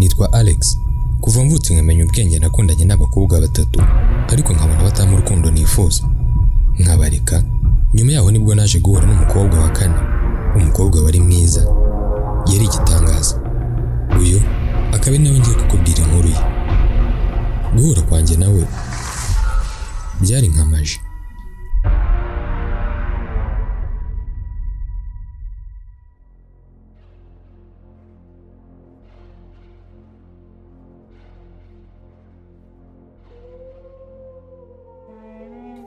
Nitwa Alex. Kuva mvutse nkamenya ubwenge nakundanye n'abakobwa batatu, ariko nkabona batamu urukundo nifuza. Nkabareka. Nyuma yaho nibwo naje guhura n'umukobwa wa kane. Umukobwa wari mwiza. Yari igitangaza. Uyu akaba nawe ngiye kukubwira inkuru ye. Guhura kwanjye nawe byari nk'amaji.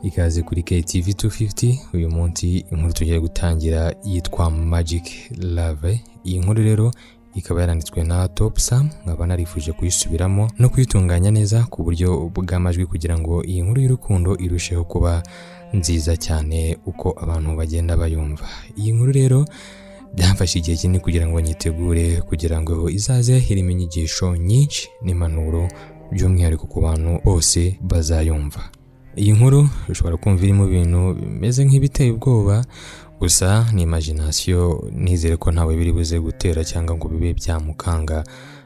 Ikaze kuri KTV 250. Uyu munsi inkuru tugiye gutangira yitwa Magic Love. Iyi nkuru rero ikaba yaranditswe na Top Sam, nkaba narifuje kuyisubiramo no kuyitunganya neza ku buryo bw'amajwi kugira ngo iyi nkuru y'urukundo irusheho kuba nziza cyane uko abantu bagenda bayumva. Iyi nkuru rero byamfashe igihe kinini kugira ngo nyitegure, kugira ngo izaze irimo inyigisho nyinshi n'impanuro by'umwihariko ku bantu bose bazayumva. Iyi nkuru ushobora kumva irimo ibintu bimeze nk'ibiteye ubwoba, gusa ni imagination. Nizere ko ntawe biri buze gutera cyangwa ngo bibe byamukanga,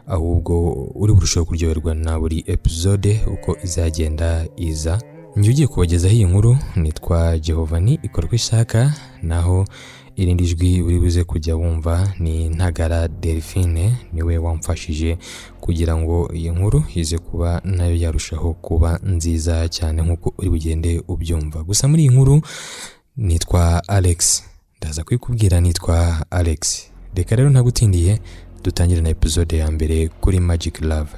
ahubwo uri burushaho kuryoherwa na buri episode uko izagenda iza. Njye ugiye kubagezaho iyi nkuru nitwa Jehovani ikorwa ishaka, naho irindi jwi uri buze kujya wumva ni Ntagara Delphine, niwe wamfashije kugira ngo iyi nkuru ize kuba nayo yarushaho kuba nziza cyane nk'uko uri bugende ubyumva. Gusa muri iyi nkuru nitwa Alex, ndaza kwikubwira nitwa Alex. Reka rero ntagutindiye dutangire na episode ya mbere kuri Magic Love.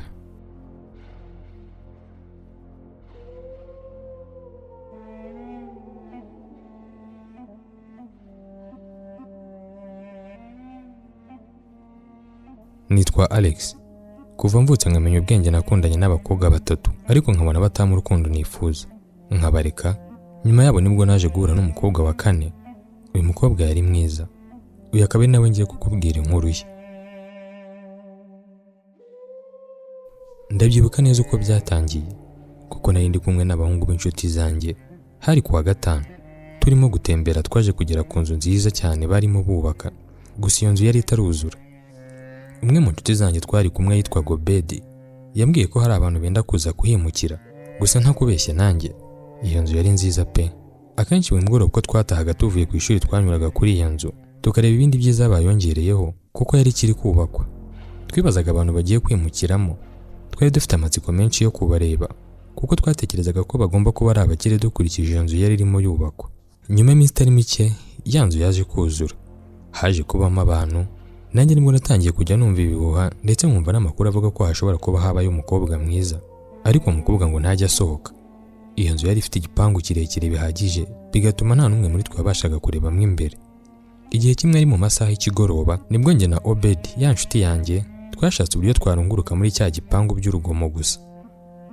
Nitwa Alex. Kuva mvutse nkamenya ubwenge nakundanye n'abakobwa batatu, ariko nkabona batamu urukundo nifuza. Nkabareka. Nyuma yabo nibwo naje guhura n'umukobwa wa kane. Uyu mukobwa yari mwiza. Uyu akaba nawe ngiye kukubwira inkuru ye. Ndabyibuka neza uko byatangiye, kuko nari ndi kumwe n'abahungu b'inshuti zanjye. Hari kuwa gatanu turimo gutembera, twaje kugera ku nzu nziza cyane barimo bubaka, gusa iyo nzu yari itaruzura. Umwe mu nshuti zanjye twari kumwe yitwa Gobedi, yambwiye ko hari abantu benda kuza kuhimukira, gusa nta kubeshya nanjye iyo nzu yari nziza pe. Akenshi buri mugoroba uko twatahaga tuvuye ku ishuri twanyuraga kuri iyo nzu tukareba ibindi byiza bayongereyeho, kuko yari ikiri kubakwa. Twibazaga abantu bagiye kwimukiramo. Twari dufite amatsiko menshi yo kubareba, kuko twatekerezaga ko bagomba kuba ari abakire dukurikije iyo nzu yari irimo yubakwa. Nyuma y'iminsi itari mike ya nzu yaje kuzura, haje kubamo abantu. Nanjye nibwo natangiye kujya numva ibihuha, ndetse nkumva n'amakuru avuga ko hashobora kuba habaye umukobwa mwiza, ariko umukobwa ngo ntajya asohoka. Iyo nzu yari ifite igipangu kirekire bihagije, bigatuma nta n'umwe muri twe abashaga kurebamo imbere. Igihe kimwe ari mu masaha y'ikigoroba nibwo njye na Obedi, ya nshuti yanjye, twashatse uburyo twarunguruka muri cya gipangu by'urugomo gusa.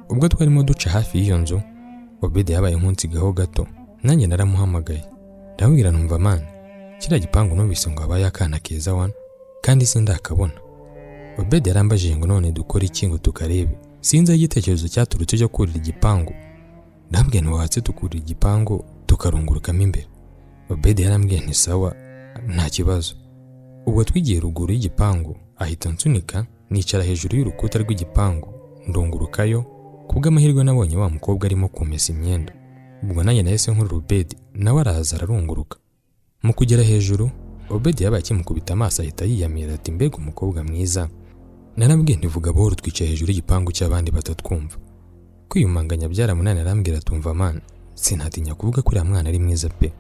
Ubwo twarimo duca hafi y'iyo nzu, Obedi yabaye nk'unsigaho gato. Nanjye naramuhamagaye, ndamubwira numva man, kiriya gipangu numvise ngo habaye akana keza wana, kandi sindakabona. Obedi yarambajije ngo none dukora iki ngo tukarebe. Sinzi igitekerezo cyaturutse cyo kurira igipangu. Ndambwiye ntiwatse tukurira igipangu tukarungurukamo imbere. Obedi yarambwiye nti sawa, nta kibazo. Ubwo twigiye ruguru y'igipangu, ahita nsunika, nicara hejuru y'urukuta rw'igipangu, ndungurukayo. Kubw'amahirwe nabonye wa mukobwa arimo kumesa imyenda. Ubwo nanjye nahise nkurura Obedi, nawe araza ararunguruka. Mu kugera hejuru, Obedi yabaye akimukubita amaso ahita yiyamira ati mbega umukobwa mwiza. Narambwiye ntivuga buhoro, twicaye hejuru y'igipangu cy'abandi batatwumva. Kwiyumanganya byaramunaniye, arambwira tumva man, sinatinya kuvuga ko uriya mwana ari mwiza pe,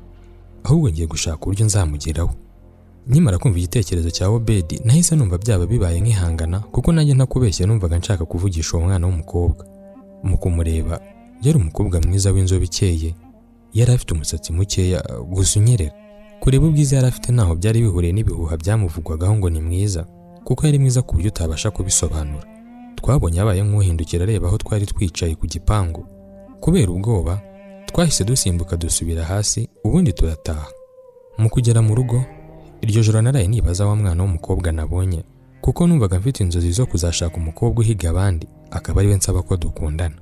ahubwo ngiye gushaka uburyo nzamugeraho. Nyimara kumva igitekerezo cya Obedi nahise numva byaba bibaye nkihangana, kuko nanjye ntakubeshya numvaga nshaka kuvugisha uwo mwana w'umukobwa. Mu kumureba yari umukobwa mwiza w'inzobe ikeye, yari afite umusatsi mukeya gusa unyerera. Kureba ubwiza yari afite ntaho byari bihuriye n'ibihuha byamuvugwagaho ngo ni mwiza, kuko yari mwiza ku buryo utabasha kubisobanura. Twabonye yabaye nk'uhindukira areba aho twari twicaye ku gipangu. Kubera ubwoba twahise dusimbuka dusubira hasi, ubundi turataha. Mu kugera mu rugo, iryo joro naraye nibaza wa mwana w'umukobwa nabonye, kuko numvaga mfite inzozi zo kuzashaka umukobwa uhiga abandi, akaba ari we nsaba ko dukundana.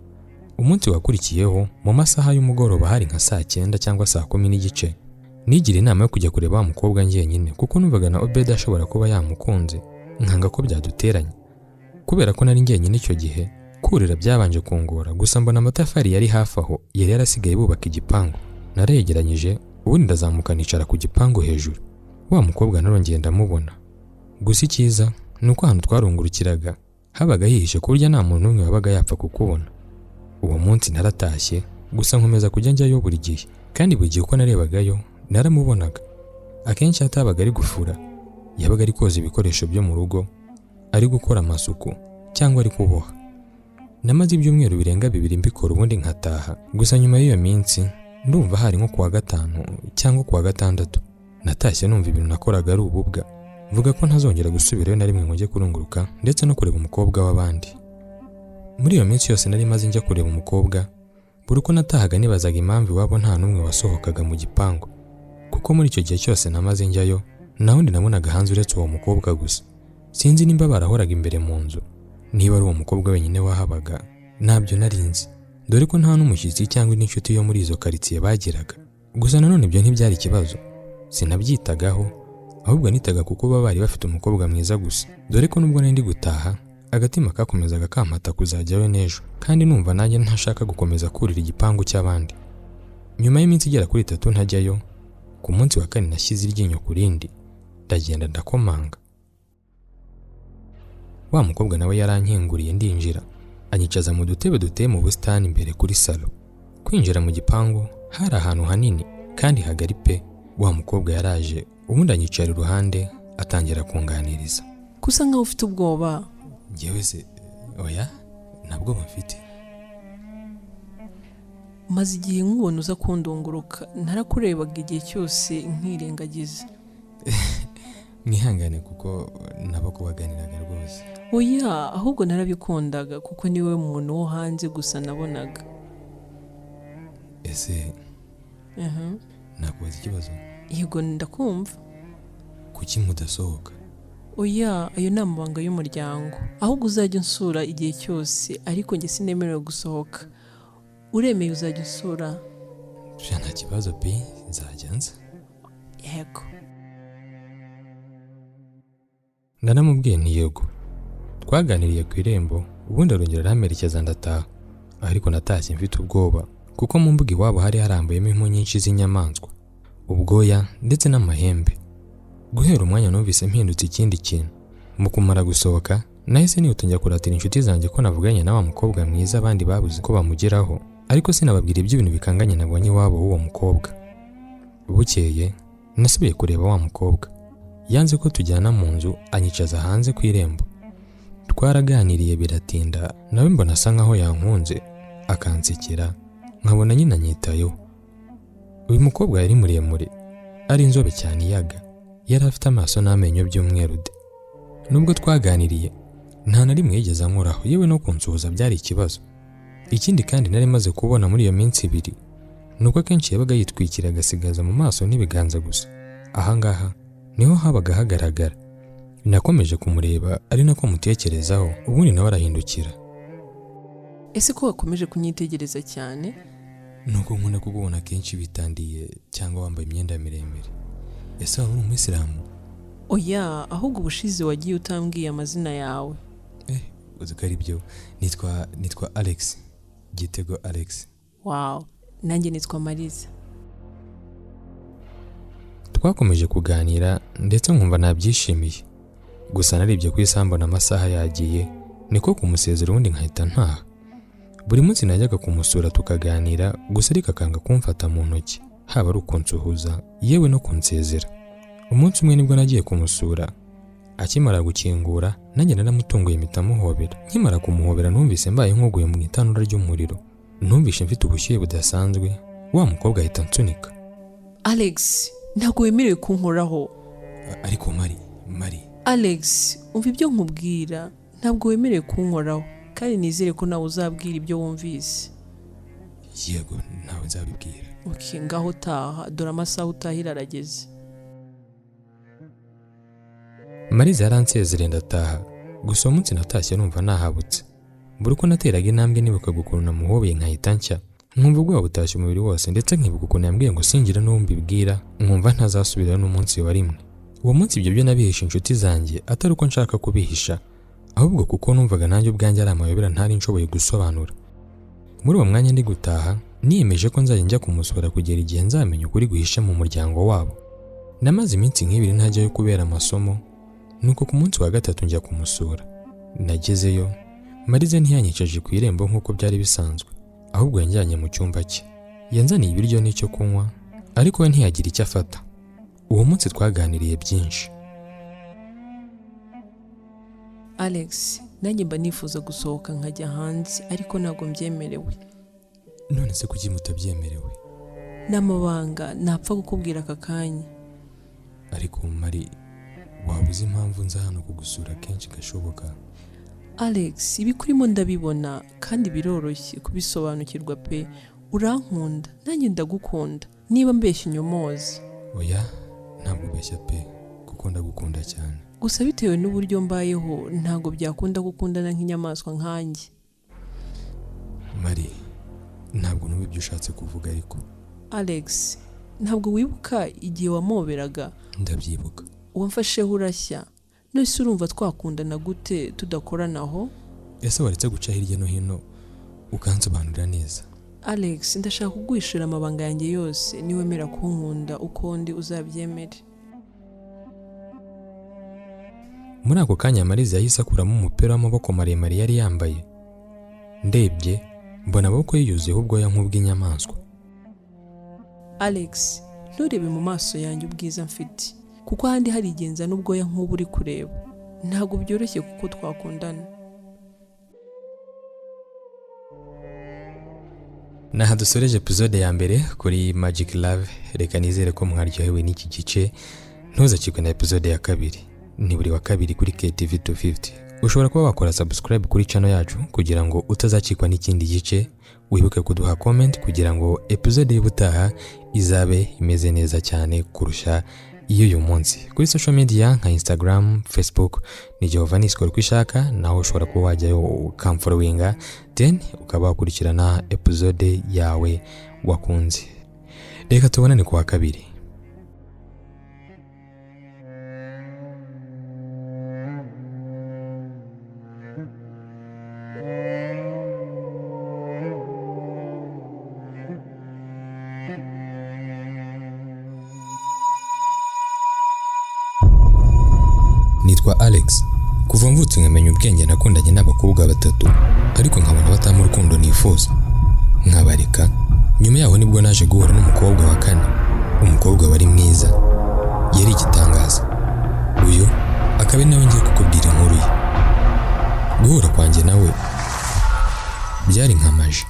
Umunsi wakurikiyeho mu masaha y'umugoroba, hari nka saa 9 cyangwa saa 10 n'igice, nigira inama yo kujya kureba wa mukobwa njyenyine, kuko numvaga na Obedi ashobora kuba yamukunze, nkanga ko byaduteranye. kubera ko nari njyenyine icyo gihe kurira byabanje kungora, gusa mbona amatafari yari hafi aho yari yarasigaye bubaka igipangu. Naregeranyije ubundi ndazamuka nicara ku gipangu hejuru. Wa mukobwa narongeye ndamubona, gusa icyiza ni uko ahantu twarungurukiraga habaga hihishe ku buryo nta muntu n'umwe wabaga yapfa kukubona. Uwo munsi naratashye, gusa nkomeza kujya njyayo buri gihe, kandi buri gihe uko narebagayo naramubonaga. Akenshi hatabaga ari gufura, yabaga ari koza ibikoresho byo mu rugo, ari gukora amasuku cyangwa ari kuboha. Namaze ibyumweru birenga 2 mbikora ubundi nkataha, gusa nyuma y'iyo minsi ndumva hari nko kuwa 5 cyangwa kuwa 6 natashye numva ibintu nakoraga ari ububwa, mvuga ko ntazongera gusubirayo na rimwe ngo njye kurunguruka ndetse no kureba umukobwa w'abandi. Muri iyo minsi yose nari maze njya kureba umukobwa, buri uko natahaga nibazaga impamvu iwabo nta n'umwe wasohokaga mu gipangu, kuko muri icyo gihe cyose namaze njyayo nta wundi nabonaga hanze uretse uwo mukobwa gusa. Sinzi nimba barahoraga imbere mu nzu, niba ari uwo mukobwa wenyine wahabaga ntabyo narinzi, dore ko nta n'umushyitsi cyangwa n'inshuti yo muri izo karitsiye bagiraga. Gusa nanone ibyo ntibyari ikibazo, sinabyitagaho, ahubwo nitaga kuko bari bafite umukobwa mwiza gusa, dore ko nubwo nari ndi gutaha agatima kakomezaga kampata kuzajyayo n'ejo, kandi numva nanjye ntashaka gukomeza kurira igipangu cy'abandi. Nyuma y'iminsi igera kuri 3 ntajyayo, ku munsi wa 4 nashyize iryinyo ku rindi, ndagenda ndakomanga. Wa mukobwa nawe yarankinguriye ndinjira, anyicaza mu dutebe duteye mu busitani imbere kuri salo. Kwinjira mu gipangu hari ahantu hanini kandi hagari pe. Wa mukobwa yaraje ubundi anyicara iruhande atangira kunganiriza. Kusa nkaho ufite ubwoba? Njyewe se oya, ntabwo mfite. Maze igihe nkubona uza kundunguruka, narakurebaga igihe cyose nkirengagiza. Mwihangane kuko nabo kubaganiraga rwose. Oya, ahubwo narabikundaga kuko niwe muntu wo hanze gusa nabonaga. Ese nakubaza ikibazo? Yego ndakumva. Kuki mudasohoka? Oya, ayo ni amabanga y'umuryango, ahubwo uzajya unsura igihe cyose, ariko njye sinemerewe gusohoka. Uremeye uzajya unsura? Nta kibazo pe, nzajya nza. Yego. Naramubwiye nti yego. Twaganiriye ku irembo, ubundi arongera aramerekeza ndataha, ariko natashye mfite ubwoba kuko mu mbuga iwabo hari harambuyemo impu nyinshi z'inyamaswa, ubwoya ndetse n'amahembe. Guhera umwanya numvise mpindutse ikindi kintu. Mu kumara gusohoka nahise nihutangira kuratira inshuti zanjye ko navuganye na wa mukobwa mwiza abandi babuze ko bamugeraho, ariko sinababwira iby'ibintu bikanganye nabonye iwabo w'uwo mukobwa. Bukeye nasubiye kureba wa mukobwa, yanze ko tujyana mu nzu anyicaza hanze ku irembo. Twaraganiriye biratinda, nawe mbona asa nkaho yankunze akansekera, nkabona nyine anyitayeho. Uyu mukobwa yari muremure, ari inzobe cyane iyaga, yari afite amaso n'amenyo by'umweru de. Nubwo twaganiriye nta na rimwe yigeze ankoraho, yewe no kunsuhuza byari ikibazo. Ikindi kandi nari maze kubona muri iyo minsi 2 nuko akenshi yabaga yitwikira agasigaza mu maso n'ibiganza gusa. Ahangaha niho habaga hagaragara. Nakomeje kumureba ari nako mutekerezaho, ubundi nawe arahindukira. Ese ko wakomeje kunyitegereza cyane? Nuko nkunda kukubona kenshi bitandiye cyangwa wambaye imyenda miremire. Ese uri umuyisilamu? Oya, ahubwo ubushize wagiye utambwiye amazina yawe. Uzi ko ari byo. Nitwa Alex, Gitego Alex. Wow, nanjye nitwa Mariza. Twakomeje kuganira ndetse nkumva nabyishimiye. Gusa narebye ku isambu n'amasaha yagiye, niko kumusezera ubundi nkahita ntaha. Buri munsi najyaga kumusura tukaganira, gusa ariko akanga kumfata mu ntoki, haba ari ukunsuhuza yewe no kunsezera. Umunsi umwe nibwo nagiye kumusura, akimara gukingura nanjye naramutunguye mpita muhobera. Nkimara kumuhobera numvise mbaye nkuguye mu itanura ry'umuriro, numvise mfite ubushyuhe budasanzwe. Wa mukobwa ahita ansunika. Alex, ntabwo wemerewe kunkoraho. Ariko Mari. Alex, umva ibyo nkubwira, ntabwo wemerewe kunkoraho, kandi nizere ko nawe uzabwira ibyo wumvise. Yego, nawe nzabibwira. Okay, ngaho taha, dore amasaha utahira arageze. Mariza yaransezereye ndataha, gusa umunsi natashye numva nahabutse. Buri uko nateraga intambwe nibuka ukuntu namuhobeye nkahita nshya, nkumva ubwoba butashye umubiri wose, ndetse nkibuka ukuntu yambwiye ngo singira n'uwo mbibwira, nkumva ntazasubira n'umunsi wa rimwe. Uwo munsi ibyo byo nabihisha inshuti zanjye atari uko nshaka kubihisha, ahubwo kuko numvaga nanjye ubwanjye ari amayobera ntari nshoboye gusobanura. Muri uwo mwanya ndi gutaha niyemeje ko nzajya njya kumusura kugera igihe nzamenya ukuri guhishe mu muryango wabo. Namaze iminsi nk'ibiri ntajyayo kubera amasomo, nuko ku munsi wa gatatu njya kumusura. Nagezeyo Marize ntiyanyicaje ku irembo nk'uko byari bisanzwe, ahubwo yanjyanye mu cyumba cye. Yanzaniye ibiryo n'icyo kunywa, ariko we ntiyagira icyo afata. Uwo munsi twaganiriye byinshi. Alex, nanjye mba nifuza gusohoka nkajya hanze, ariko ntabwo mbyemerewe. None se kuki mutabyemerewe? N'amabanga napfa kukubwira aka kanya. Ariko Mari, waba uzi impamvu nza hano kugusura kenshi gashoboka? Alex, ibikurimo ndabibona kandi biroroshye kubisobanukirwa pe. Urankunda, nanjye ndagukunda. Niba mbeshya inyomozi. Oya, ntabwo ubeshya pe, kuko ndagukunda cyane. Gusa bitewe n'uburyo mbayeho ntabwo byakunda gukundana nk'inyamaswa nkanjye. Mari, ntabwo numva ibyo ushatse kuvuga ariko. Alex, ntabwo wibuka igihe wamoberaga? Ndabyibuka. Wamfasheho urashya. Nose urumva twakundana gute tudakoranaho? Ese waretse guca hirya no hino ukansobanurira neza? Alex, ndashaka kuguhishira amabanga yanjye yose. Niwemera kunkunda uko ndi uzabyemere. Muri ako kanya Marize yahise akuramo umupira w'amaboko maremare yari yambaye. Ndebye mbona amaboko ye yuzuyeho ubwoya nk'ubw'inyamaswa. Alex, nturebe mu maso yanjye ubwiza mfite, kuko ahandi hari igenza n'ubwoya nk'ubu uri kureba. Ntabwo byoroshye kuko twakundana. Naha dusoreje episode ya mbere kuri Magic Love. Reka nizere ko mwaryohewe n'iki gice. Ntuzacikwe na episode ya kabiri. Ni buri wa kabiri kuri KTV 250. Ushobora kuba wakora subscribe kuri channel yacu kugira ngo utazacikwa n'ikindi gice. Wibuke kuduha comment kugira ngo episode y'ubutaha izabe imeze neza cyane kurusha iyo uyu munsi. Kuri social media nka Instagram, Facebook ni Giovanni Skol kwishaka, naho ushobora kuba wajyayo ukamfollowinga, then ukaba wakurikirana episode yawe wakunze. Reka tubonane ku wa kabiri. Nitwa Alex. Kuva mvutse nkamenya ubwenge nakundanye n'abakobwa batatu, ariko nkabona batamu urukundo nifuza, nkabareka. Nyuma yaho nibwo naje guhura n'umukobwa wa kane. Umukobwa wari mwiza, yari igitangaza. Uyu akaba nawe ngiye kukubwira inkuru ye. Guhura kwanjye nawe byari nk'amaji.